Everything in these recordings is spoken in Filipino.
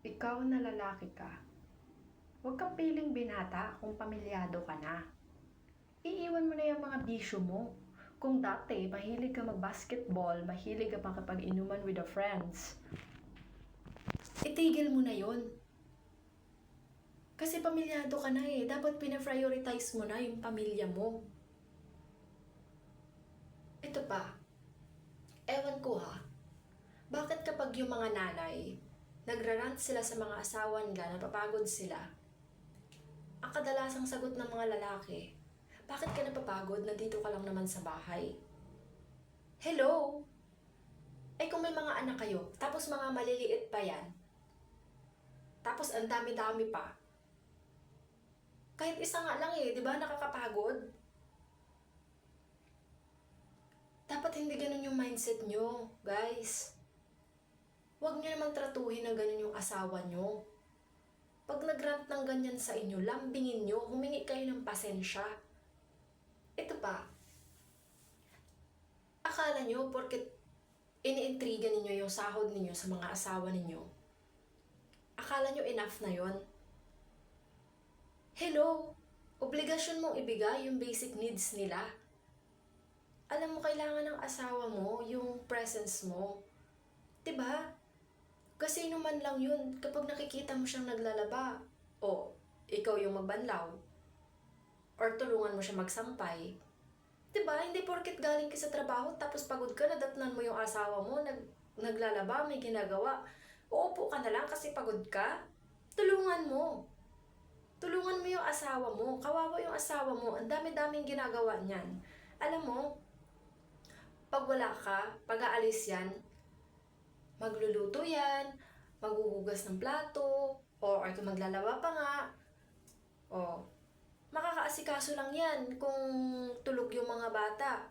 Ikaw na lalaki ka, huwag kang piling binata kung pamilyado ka na. Iiwan mo na yung mga bisyo mo. Kung dati, mahilig ka mag-basketball, mahilig ka makipag-inuman with the friends, itigil mo na yon. Kasi pamilyado ka na eh. Dapat pina-prioritize mo na yung pamilya mo. Ito pa, ewan ko ha, bakit kapag yung mga nanay, nagrarant sila sa mga asawa nila, napapagod sila, ang kadalasang sagot ng mga lalaki, bakit ka napapagod? Nandito ka lang naman sa bahay. Hello? Eh kung may mga anak kayo, tapos mga maliliit pa yan, tapos ang dami-dami pa, kahit isa nga lang eh, di ba nakakapagod? Dapat hindi ganun yung mindset nyo, guys. Huwag nyo naman tratuhin na ganun yung asawa nyo. Pag nagrant ng ganyan sa inyo, lambingin nyo, humingi kayo ng pasensya. Ito pa, akala nyo porket iniintriga ninyo yung sahod ninyo sa mga asawa ninyo, akala nyo enough na yon? Hello, obligasyon mong ibigay yung basic needs nila. Alam mo, kailangan ng asawa mo yung presence mo. Diba? Kasi naman lang yun, kapag nakikita mo siyang naglalaba, o ikaw yung magbanlaw, or tulungan mo siya magsampay. Diba? Hindi porket galing ka sa trabaho, tapos pagod ka, nadatnan mo yung asawa mo, naglalaba, may ginagawa. Uupo ka na lang kasi pagod ka. Tulungan mo. Tulungan mo yung asawa mo. Kawawa yung asawa mo. Ang dami-daming ginagawa niyan. Alam mo, pag wala ka, pag aalis yan, magluluto yan, maghuhugas ng plato, or kung maglalaba pa nga, o makakaasikaso lang yan kung tulog yung mga bata.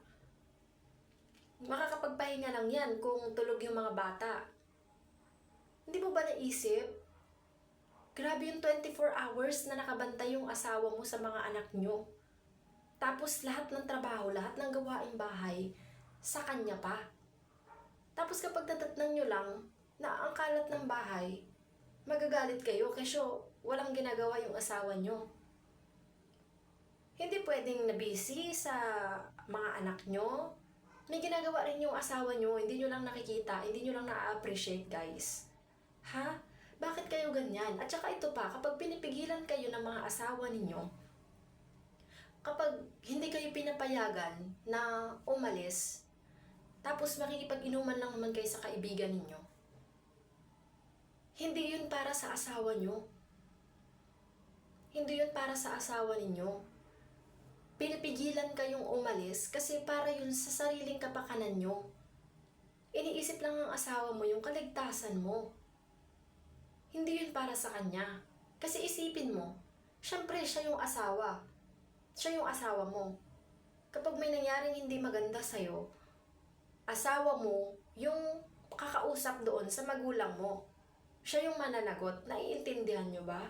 Makakapagpahinga lang yan kung tulog yung mga bata. Hindi mo ba naisip? Grabe yung 24 hours na nakabantay yung asawa mo sa mga anak nyo. Tapos lahat ng trabaho, lahat ng gawaing bahay, sa kanya pa. Tapos kapag natatnan nyo lang na ang kalat ng bahay, magagalit kayo kasi walang ginagawa yung asawa nyo. Hindi pwedeng na-busy sa mga anak nyo. May ginagawa rin yung asawa nyo, hindi nyo lang nakikita, hindi nyo lang na-appreciate, guys. Ha? Bakit kayo ganyan? At saka ito pa, kapag pinipigilan kayo ng mga asawa ninyo, kapag hindi kayo pinapayagan na umalis, tapos makikipag-inuman lang naman kayo sa kaibigan ninyo, hindi yun para sa asawa nyo. Hindi yun para sa asawa ninyo. Pinipigilan kayong umalis kasi para yun sa sariling kapakanan nyo. Iniisip lang ng asawa mo yung kaligtasan mo. Hindi yun para sa kanya. Kasi isipin mo, syempre siya yung asawa. Siya yung asawa mo. Kapag may nangyaring hindi maganda sa'yo, asawa mo yung kakausap doon sa magulang mo. Siya yung mananagot. Naiintindihan nyo ba?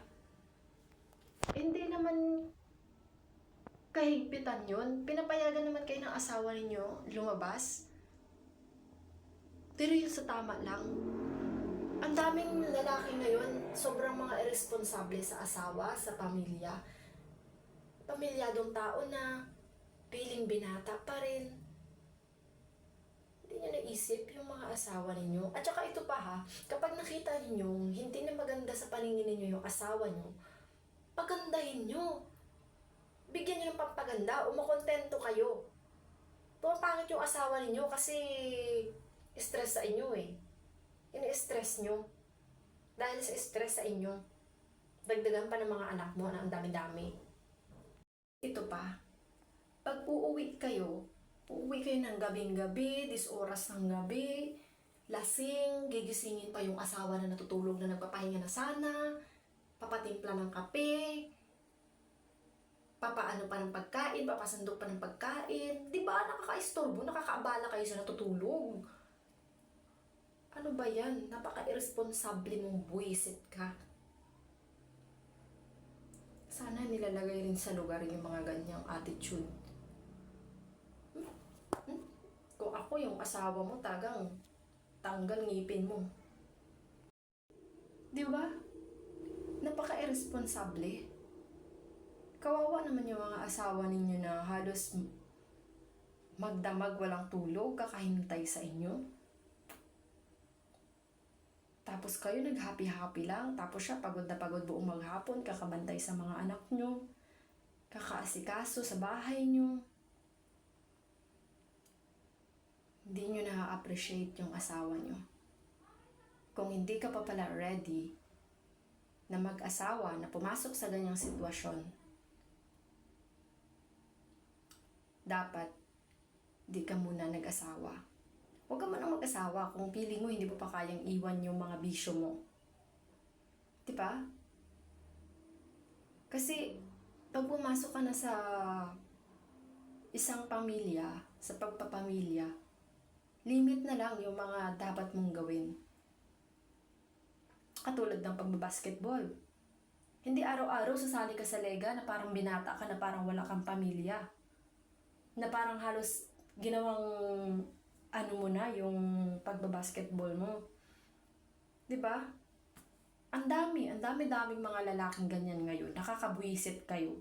Hindi naman kahigpitan yun. Pinapayagan naman kayo ng asawa ninyo lumabas. Pero yun sa tama lang. Ang daming lalaki ngayon, sobrang mga irresponsable sa asawa, sa pamilya. Pamilyadong tao na, piling binata pa rin. Hindi nyo naisip yung mga asawa ninyo. At saka ito pa ha, kapag nakita ninyo hindi na maganda sa paningin ninyo yung asawa nyo, pagandahin nyo. Bigyan nyo ng pampaganda o makontento kayo. Pumapangit yung asawa ninyo kasi stress sa inyo eh. Ini-stress nyo. Dahil sa stress sa inyo, dagdagan pa ng mga anak mo na ang dami-dami. Ito pa, pag uuwi kayo ng gabing-gabi, oras ng gabi, lasing, gigisingin pa yung asawa na natutulog na nagpapahinga na sana, papatimpla ng kape, papaano pa ng pagkain, papasandok pa ng pagkain. Di ba nakaka-istorbo, nakakaabala kayo sa natutulog. Ano ba yan? Napaka-irresponsable mong buwisit ka. Sana nilalagay rin sa lugar yung mga ganyang attitude. Kung ako yung asawa mo, tagang tanggal ngipin mo. Di ba? Napaka-irresponsable. Kawawa naman yung mga asawa ninyo na halos magdamag walang tulog, kakahintay sa inyo. Tapos kayo nag-happy-happy lang, tapos siya pagod na pagod buong maghapon, kakabantay sa mga anak nyo, kakaasikaso sa bahay nyo. Hindi nyo na-appreciate yung asawa nyo. Kung hindi ka pa pala ready na mag-asawa, na pumasok sa ganyang sitwasyon, dapat di ka muna nag-asawa. Huwag ka muna mag-asawa kung feeling mo hindi mo pa kayang iwan yung mga bisyo mo. Diba? Kasi pag pumasok ka na sa isang pamilya, sa pagpapamilya, limit na lang yung mga dapat mong gawin. Katulad ng pagbabasketball. Hindi araw-araw sasali ka sa lega na parang binata ka, na parang wala kang pamilya. Na parang halos ginawang mo na yung pagbabasketball mo. 'Di ba? Ang daming mga lalaking ganyan ngayon. Nakakabwisit kayo.